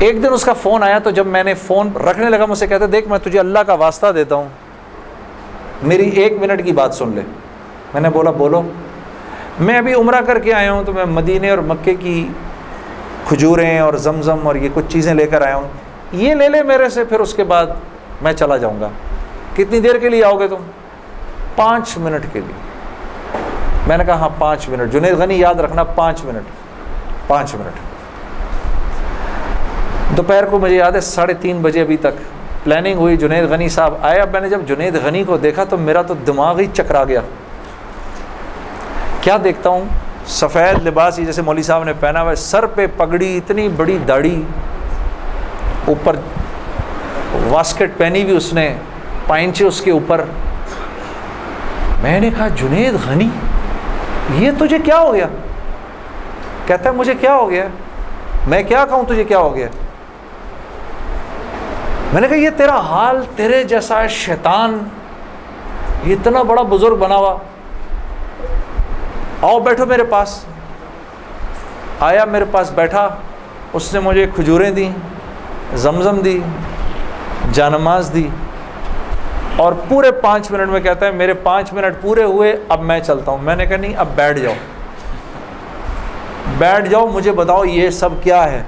एक दिन उसका फ़ोन आया, तो जब मैंने फ़ोन रखने लगा मुझसे कहते देख मैं तुझे अल्लाह का वास्ता देता हूँ, मेरी 1 मिनट की बात सुन ले। मैंने बोला बोलो। मैं अभी उम्रा करके आया हूँ, तो मैं मदीने और मक्के की खजूरें और जमज़म और ये कुछ चीज़ें लेकर आया हूँ, ये ले ले मेरे से, फिर उसके बाद मैं चला जाऊँगा। कितनी देर के लिए आओगे तुम? 5 मिनट के लिए। मैंने कहा हाँ 5 मिनट। जुनैद गनी याद रखना, 5 मिनट, 5 मिनट। दोपहर को मुझे याद है 3:30 बजे अभी तक प्लानिंग हुई, जुनैद गनी साहब आए। अब मैंने जब जुनैद गनी को देखा तो मेरा तो दिमाग ही चकरा गया। क्या देखता हूँ, सफ़ेद लिबास ही जैसे मौली साहब ने पहना हुआ है, सर पे पगड़ी, इतनी बड़ी दाढ़ी, ऊपर वास्केट पहनी हुई उसने, पाइंचे उसके ऊपर। मैंने कहा जुनैद गनी ये तुझे क्या हो गया? कहता है मुझे क्या हो गया? मैं क्या कहूँ तुझे क्या हो गया? मैंने कहा ये तेरा हाल, तेरे जैसा शैतान, ये इतना बड़ा बुजुर्ग बना हुआ, आओ बैठो मेरे पास। आया मेरे पास बैठा, उसने मुझे खजूरें दी, जमज़म दी, जानमाज दी, और पूरे 5 मिनट में कहता है मेरे 5 मिनट पूरे हुए, अब मैं चलता हूँ। मैंने कहा नहीं, अब बैठ जाओ, बैठ जाओ, मुझे बताओ ये सब क्या है।